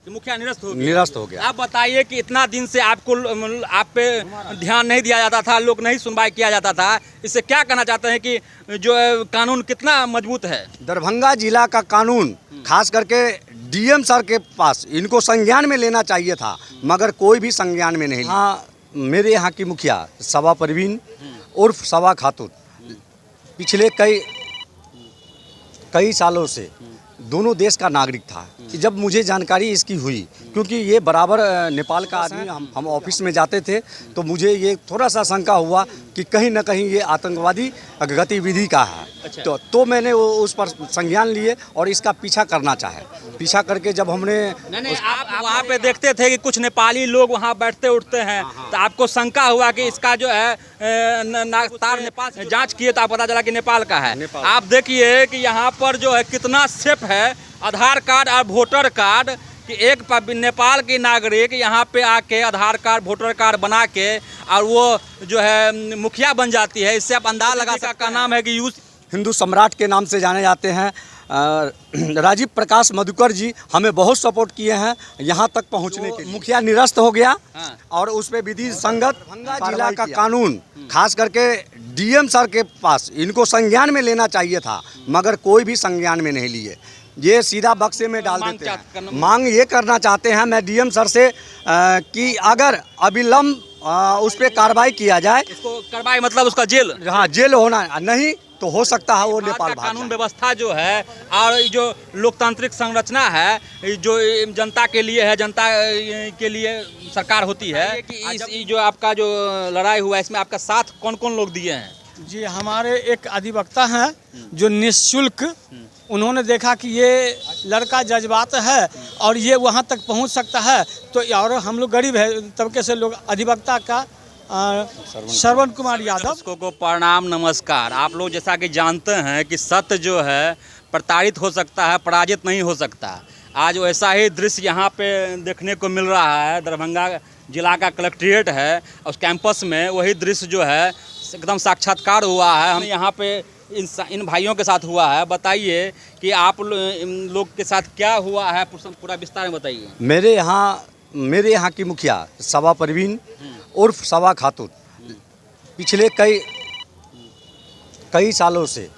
कि मुखिया निरस्त हो गया। आप बताइए कि इतना दिन से आपको आप पे ध्यान नहीं दिया जाता था, लोग नहीं सुनवाई किया जाता था, इससे क्या कहना चाहते हैं कि जो कानून कितना मजबूत है? दरभंगा जिला का कानून खास करके डीएम सर के पास इनको संज्ञान में लेना चाहिए था, मगर कोई भी संज्ञान में नहीं। हाँ, मेरे यहाँ की मुखिया सवा परवीन उर्फ सवा खातून पिछले कई सालों से दोनों देश का नागरिक था। कि जब मुझे जानकारी इसकी हुई, क्योंकि ये बराबर नेपाल का आदमी, हम ऑफिस में जाते थे, तो मुझे ये थोड़ा सा शंका हुआ कि कहीं ना कहीं ये आतंकवादी गतिविधि का है। अच्छा। तो मैंने उस पर संज्ञान लिए और इसका पीछा करना चाहे। पीछा करके जब हमने नहीं, आप वहाँ पे देखते थे कि कुछ नेपाली लोग वहाँ बैठते उठते हैं, तो आपको शंका हुआ कि इसका जो है तार नेपाल से जांच किए तो पता चला कि नेपाल का है। आप देखिए कि यहाँ पर जो है कितना सेफ है आधार कार्ड और वोटर कार्ड, कि एक नेपाल की नागरिक यहाँ पे आके आधार कार्ड वोटर कार्ड बना के और वो जो है मुखिया बन जाती है। इससे आप अंदाजा लगा सकते हैं। नाम है कि हिंदू सम्राट के नाम से जाने जाते हैं। राजीव प्रकाश मधुकर जी हमें बहुत सपोर्ट किए हैं यहाँ तक पहुँचने के लिए। मुखिया निरस्त हो गया और उस पर विधि संगत जिला का कानून खास करके डीएम सर के पास इनको संज्ञान में लेना चाहिए था, मगर कोई भी संज्ञान में नहीं लिए। ये सीधा बक्से में डाल देते हैं। मांग ये करना चाहते हैं मैं डीएम सर से कि अगर अविलंब उस पर कार्रवाई किया जाए। इसको कार्रवाई मतलब उसका जेल? हाँ, जेल होना, नहीं तो हो सकता है वो नेपाल भाग जाए। कानून व्यवस्था जो है और जो लोकतांत्रिक संरचना है जो जनता के लिए है, जनता के लिए सरकार होती है। कि जो आपका जो लड़ाई हुआ इसमें आपका साथ कौन कौन लोग दिए हैं? जी, हमारे एक अधिवक्ता हैं जो निःशुल्क, उन्होंने देखा कि ये लड़का जज्बात है और ये वहाँ तक पहुँच सकता है, तो और हम लोग गरीब है तबके से लोग अधिवक्ता का श्रवण कुमार यादव को प्रणाम नमस्कार। आप लोग जैसा कि जानते हैं कि सत्य जो है प्रताड़ित हो सकता है, पराजित नहीं हो सकता। आज वैसा ही दृश्य यहाँ पे देखने को मिल रहा है। दरभंगा जिला का कलेक्ट्रेट है, उस कैंपस में वही दृश्य जो है एकदम साक्षात्कार हुआ है। हम यहाँ पे इन भाइयों के साथ हुआ है। बताइए कि आप लोग के साथ क्या हुआ है, पूरा विस्तार में बताइए। मेरे यहाँ की मुखिया सवा परवीन उर्फ सवा खातून पिछले कई सालों से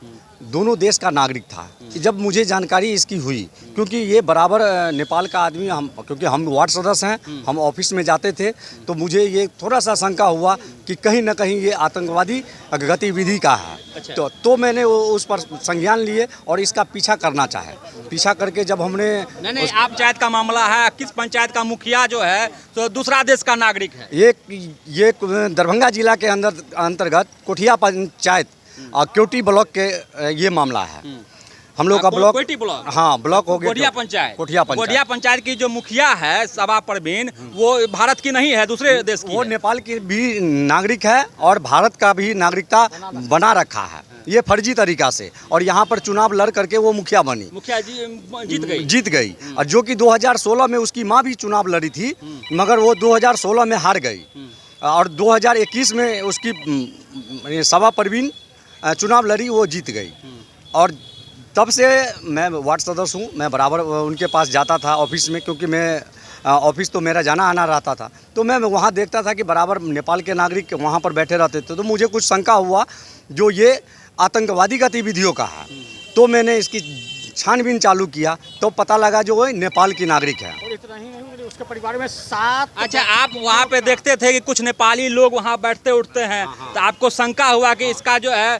दोनों देश का नागरिक था। कि जब मुझे जानकारी इसकी हुई, क्योंकि ये बराबर नेपाल का आदमी, क्योंकि हम वार्ड सदस्य हैं, हम ऑफिस में जाते थे, तो मुझे ये थोड़ा सा शंका हुआ कि कहीं ना कहीं ये आतंकवादी गतिविधि का है। अच्छा। तो मैंने उस पर संज्ञान लिए और इसका पीछा करना चाहे। पीछा करके जब हमने नहीं, आप पंचायत का मामला है, किस पंचायत का मुखिया जो है तो दूसरा देश का नागरिक है? ये दरभंगा जिला के अंतर्गत कोठिया पंचायत और क्योटी ब्लॉक के ये मामला है। हम लोग का ब्लॉक, हाँ ब्लॉक हो गया कोठिया पंचायत की जो मुखिया है सवा परवीन, वो भारत की नहीं है, दूसरे देश की। वो नेपाल की भी नागरिक है और भारत का भी नागरिकता बना रखा है ये फर्जी तरीका से, और यहाँ पर चुनाव लड़ करके वो मुखिया बनी, मुखिया जीत गई। और जो कि 2016 में उसकी माँ भी चुनाव लड़ी थी, मगर वो 2016 में हार गई और 2021 में उसकी सवा परवीन चुनाव लड़ी, वो जीत गई। और तब से मैं वार्ड सदस्य हूँ, मैं बराबर उनके पास जाता था ऑफिस में, क्योंकि मैं ऑफिस तो मेरा जाना आना रहता था, तो मैं वहाँ देखता था कि बराबर नेपाल के नागरिक वहाँ पर बैठे रहते थे। तो मुझे कुछ शंका हुआ जो ये आतंकवादी गतिविधियों का है, तो मैंने इसकी छानबीन चालू किया, तो पता लगा जो वो नेपाल की नागरिक है। और इतना ही नहीं, उसके परिवार में 7। अच्छा, आप वहाँ पे देखते थे कि कुछ नेपाली लोग वहाँ बैठते उठते हैं, तो आपको शंका हुआ कि इसका जो है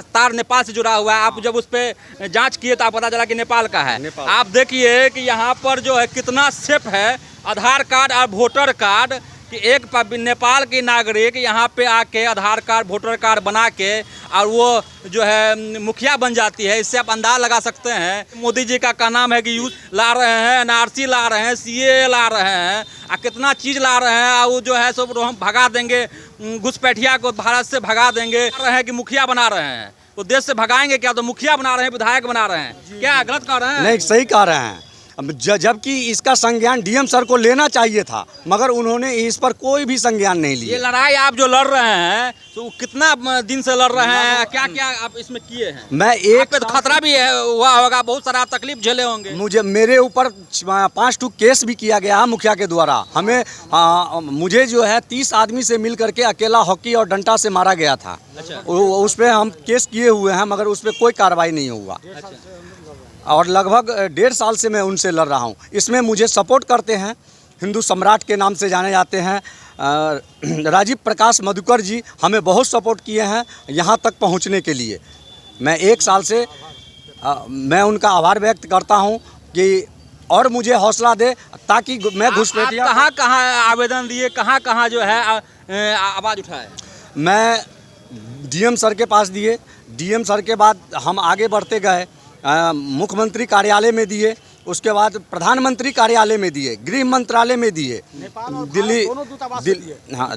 तार नेपाल से जुड़ा हुआ है। आप जब उस पर जांच किए तो पता चला कि नेपाल का है। आप देखिए कि यहाँ पर जो है कितना सेफ है आधार कार्ड और वोटर कार्ड, कि एक नेपाल की नागरिक यहाँ पे आके आधार कार्ड वोटर कार्ड बना के और वो जो है मुखिया बन जाती है। इससे आप अंदाजा लगा सकते हैं मोदी जी का नाम है कि यूज ला रहे हैं, एनआरसी ला रहे हैं, सीए ला रहे हैं, कितना चीज़ ला रहे हैं, और वो जो है सब हम भगा देंगे, घुसपैठिया को भारत से भगा देंगे। रहे हैं कि मुखिया बना रहे हैं, तो देश से भगाएंगे क्या? तो मुखिया बना रहे हैं, विधायक बना रहे हैं, क्या गलत कर रहे हैं? नहीं, सही कह रहे हैं। जबकि इसका संज्ञान डीएम सर को लेना चाहिए था, मगर उन्होंने इस पर कोई भी संज्ञान नहीं ये लिया। लड़ाई आप जो लड़ रहे हैं तो कितना दिन से लड़ रहे हैं, क्या क्या आप इसमें किए हैं? मैं आप पे तो खतरा भी है हुआ होगा, बहुत सारा तकलीफ झेले होंगे। मेरे ऊपर 5 केस भी किया गया है मुखिया के द्वारा। मुझे जो है 30 आदमी से मिल करके अकेला हॉकी और डंडा से मारा गया था। अच्छा। उस पर हम केस किए हुए हैं, मगर उस पर कोई कार्रवाई नहीं हुआ। और लगभग 1.5 साल से मैं उनसे लड़ रहा हूँ। इसमें मुझे सपोर्ट करते हैं, हिंदू सम्राट के नाम से जाने जाते हैं राजीव प्रकाश मधुकर जी, हमें बहुत सपोर्ट किए हैं यहाँ तक पहुँचने के लिए। मैं 1 साल से मैं उनका आभार व्यक्त करता हूँ कि और मुझे हौसला दे, ताकि मैं घुसपैठिया कहाँ आवेदन दिए, कहाँ जो है आवाज़ उठाए? मैं डीएम सर के पास दिए, डीएम सर के बाद हम आगे बढ़ते गए, मुख्यमंत्री कार्यालय में दिए, उसके बाद प्रधानमंत्री कार्यालय में दिए, गृह मंत्रालय में दिए,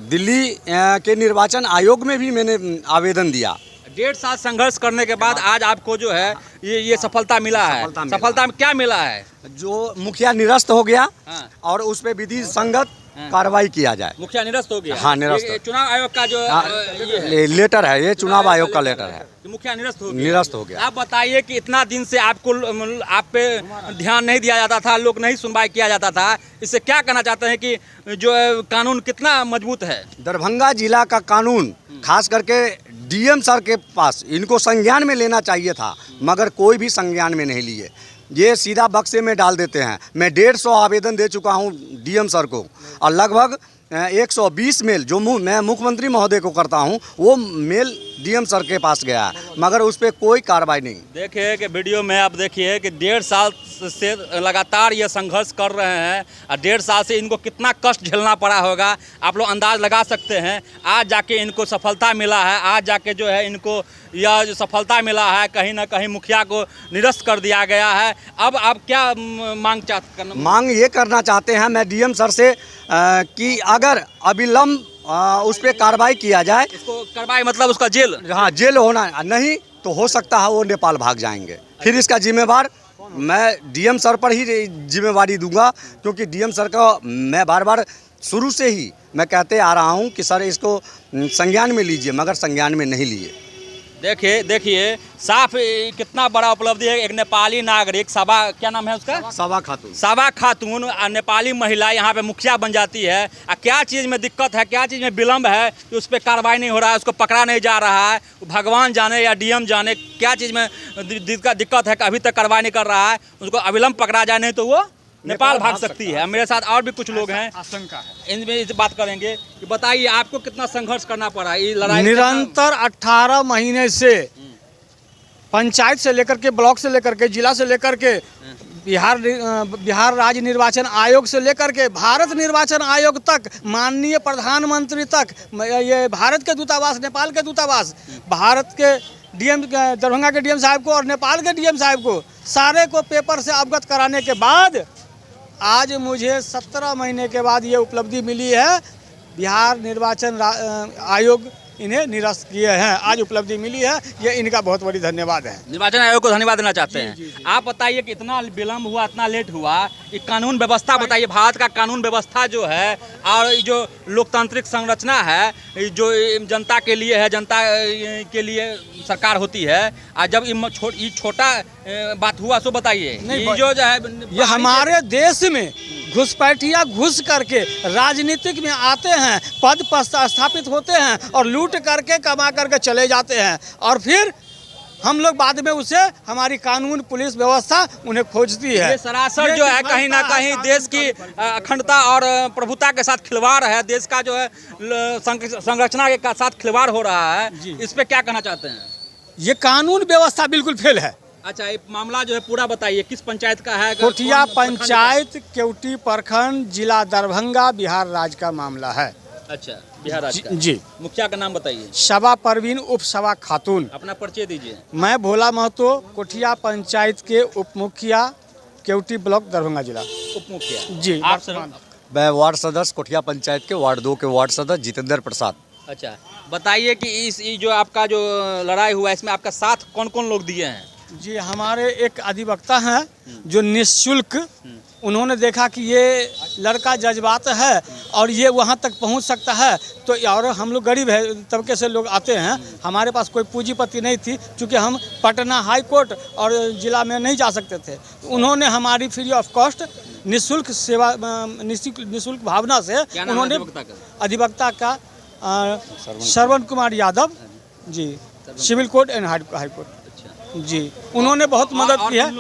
दिल्ली के निर्वाचन आयोग में भी मैंने आवेदन दिया। 1.5 साल संघर्ष करने के बाद आज आपको जो है ये सफलता मिला है। सफलता में क्या मिला है? जो मुखिया निरस्त हो गया। हाँ। और उस पर विधि संगत कार्रवाई किया जाए। मुखिया निरस्त हो गया। हाँ, निरस्त। चुनाव आयोग का जो ये लेटर है, ये चुनाव आयोग का लेटर है, मुखिया निरस्त हो गया। आप बताइए कि इतना दिन से आपको आप पे ध्यान नहीं दिया जाता था, लोग नहीं सुनवाई किया जाता था, इससे क्या कहना चाहते हैं कि जो कानून कितना मजबूत है? दरभंगा जिला का कानून खास करके डीएम सर के पास इनको संज्ञान में लेना चाहिए था, मगर कोई भी संज्ञान में नहीं लिए। ये सीधा बक्से में डाल देते हैं। मैं 150 आवेदन दे चुका हूँ डीएम सर को, और लगभग 120 मेल जो मैं मुख्यमंत्री महोदय को करता हूँ, वो मेल डीएम सर के पास गया है, मगर उस पर कोई कार्रवाई नहीं। देखिए कि वीडियो में आप देखिए कि 1.5 साल से लगातार ये संघर्ष कर रहे हैं, और 1.5 साल से इनको कितना कष्ट झेलना पड़ा होगा, आप लोग अंदाज लगा सकते हैं। आज जाके इनको सफलता मिला है, आज जाके जो है इनको यह जो सफलता मिला है, कहीं ना कहीं मुखिया को निरस्त कर दिया गया है। अब आप क्या मांग ये करना चाहते हैं मैं डीएम सर से कि अगर अविलंब उस पर कार्रवाई किया जाए। इसको कार्रवाई मतलब उसका जेल? हाँ, जेल होना, नहीं तो हो सकता है वो नेपाल भाग जाएंगे। फिर इसका जिम्मेवार मैं डीएम सर पर ही जिम्मेवारी दूंगा, क्योंकि डीएम सर का मैं बार बार शुरू से ही मैं कहते आ रहा हूं कि सर इसको संज्ञान में लीजिए, मगर संज्ञान में नहीं लिए। देखिए साफ कितना बड़ा उपलब्धि है। एक नेपाली नागरिक क्या नाम है उसका? साबा खातून नेपाली महिला यहाँ पे मुखिया बन जाती है। क्या चीज़ में दिक्कत है, क्या चीज़ में विलम्ब है कि उस पर कार्रवाई नहीं हो रहा है, उसको पकड़ा नहीं जा रहा है? भगवान जाने या डीएम जाने क्या चीज़ में दिक्कत है कि अभी तक कार्रवाई नहीं कर रहा है। उसको अविलंब पकड़ा जाए, नहीं तो वो नेपाल भाग सकती है। मेरे साथ और भी कुछ लोग हैं, आशंका है, इनमें इस बात करेंगे कि बताइए आपको कितना संघर्ष करना पड़ा ये लड़ाई? निरंतर 18 महीने से पंचायत से लेकर के, ब्लॉक से लेकर के, जिला से लेकर के, बिहार राज्य निर्वाचन आयोग से लेकर के भारत निर्वाचन आयोग तक, माननीय प्रधानमंत्री तक, ये भारत के दूतावास, नेपाल के दूतावास, भारत के डीएम, दरभंगा के डीएम साहब को और नेपाल के डीएम साहब को, सारे को पेपर से अवगत कराने के बाद आज मुझे 17 महीने के बाद ये उपलब्धि मिली है। बिहार निर्वाचन आयोग इन्हें निरस्त किए हैं, आज उपलब्धि मिली है, ये इनका बहुत बड़ी धन्यवाद है। निर्वाचन आयोग को धन्यवाद देना चाहते हैं। जी। आप बताइए कि इतना विलम्ब हुआ, इतना लेट हुआ, ये कानून व्यवस्था बताइए, भारत का कानून व्यवस्था जो है और जो लोकतांत्रिक संरचना है, जो जनता के लिए है, जनता के लिए सरकार होती है, और जब ये छोटा बात हुआ सो बताइए। जो है ये हमारे देश में घुसपैठिया घुस करके राजनीतिक में आते हैं, पद पर स्थापित होते हैं और लूट करके कमा करके चले जाते हैं, और फिर हम लोग बाद में उसे हमारी कानून पुलिस व्यवस्था उन्हें खोजती है। ये सरासर जो है कहीं ना कहीं देश की अखंडता और प्रभुता के साथ खिलवाड़ है, देश का जो है संरचना के साथ खिलवाड़ हो रहा है। इस पे क्या कहना चाहते हैं? ये कानून व्यवस्था बिल्कुल फेल है। अच्छा, ये मामला जो है पूरा बताइए, किस पंचायत का है? कोठिया पंचायत, केवटी प्रखंड, जिला दरभंगा, बिहार राज्य का मामला है। अच्छा, बिहार राज्य का। जी। मुखिया का नाम बताइए। शबा परवीन उप शबा खातून। अपना परिचय दीजिए। मैं भोला महतो, कोठिया पंचायत के उप मुखिया, केवटी ब्लॉक, दरभंगा जिला। उप मुखिया जी। आप मैं वार्ड सदस्य कोठिया पंचायत के वार्ड 2 के वार्ड सदस्य जितेंद्र प्रसाद। अच्छा, बताइए कि इस जो आपका जो लड़ाई हुआ है, इसमें आपका साथ कौन कौन लोग दिए हैं? जी, हमारे एक अधिवक्ता हैं जो निःशुल्क उन्होंने देखा कि ये लड़का जज्बात है और ये वहाँ तक पहुँच सकता है, तो और हम लोग गरीब है तबके से लोग आते हैं, हमारे पास कोई पूंजीपति नहीं थी, क्योंकि हम पटना हाई कोर्ट और ज़िला में नहीं जा सकते थे। उन्होंने हमारी फ्री ऑफ कॉस्ट निःशुल्क सेवा निःशुल्क भावना से उन्होंने अधिवक्ता का Shravan Kumar Yadav ji, civil court and high court ji, उन्होंने बहुत मदद की है।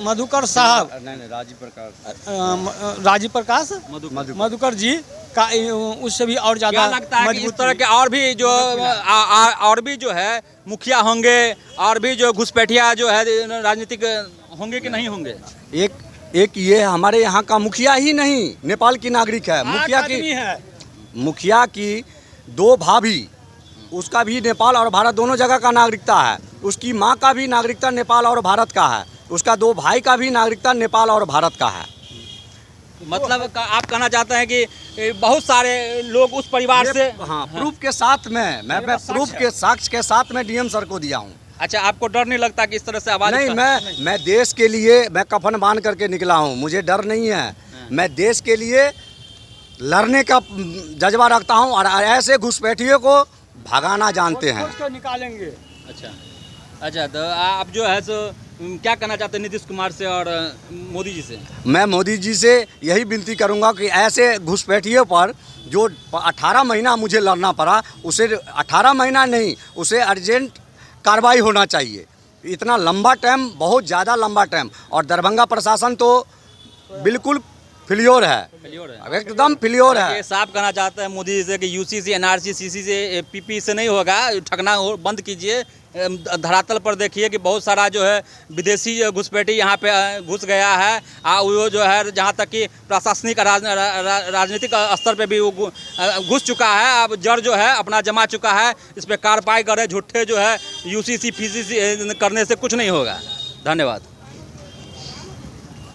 मधुकर साहब, राजीव प्रकाश मधुकर जी का उससे भी और ज़्यादा लगता है कि इस तरह के और भी जो है मुखिया होंगे और भी जो घुसपैठिया जो है राजनीतिक होंगे कि नहीं होंगे? एक ये हमारे यहाँ का मुखिया ही नहीं, नेपाल की नागरिक है। मुखिया की 2 भाभी, उसका भी नेपाल और भारत दोनों जगह का नागरिकता है। उसकी माँ का भी नागरिकता नेपाल और भारत का है। उसका 2 भाई का भी नागरिकता नेपाल और भारत का है। मतलब आप कहना चाहते हैं कि बहुत सारे लोग उस परिवार से? हाँ, प्रूफ के साथ में मैं प्रूफ के साक्ष्य के साथ में डीएम सर को दिया हूँ। अच्छा, आपको डर नहीं लगता कि इस तरह से आवाज? नहीं, मैं देश के लिए मैं कफन बांध करके निकला हूँ, मुझे डर नहीं है। मैं देश के लिए लड़ने का जज्बा रखता हूँ और ऐसे घुसपैठियों को भगाना जानते हैं। निकालेंगे। अच्छा, तो आप जो है सो क्या कहना चाहते हैं नीतीश कुमार से और मोदी जी से? मैं मोदी जी से यही विनती करूंगा कि ऐसे घुसपैठियों पर जो 18 महीना मुझे लड़ना पड़ा, उसे 18 महीना नहीं, उसे अर्जेंट कार्रवाई होना चाहिए। इतना लंबा टाइम, बहुत ज़्यादा लंबा टाइम। और दरभंगा प्रशासन तो बिल्कुल फेलियर है, एकदम फेलियर है। ये साफ कहना चाहते हैं मोदी जी से कि यूसीसी, एनआरसी, सीसी से, पीपी से नहीं होगा, ठगना बंद कीजिए। धरातल पर देखिए कि बहुत सारा जो है विदेशी घुसपैठी यहाँ पे घुस गया है। वो जो है जहाँ तक कि प्रशासनिक राजनीतिक स्तर पे भी वो घुस चुका है। अब जड़ जो है अपना जमा चुका है। इस पर कार्रवाई करे, झूठे जो है यूसीसी, पीसीसी करने से कुछ नहीं होगा। धन्यवाद।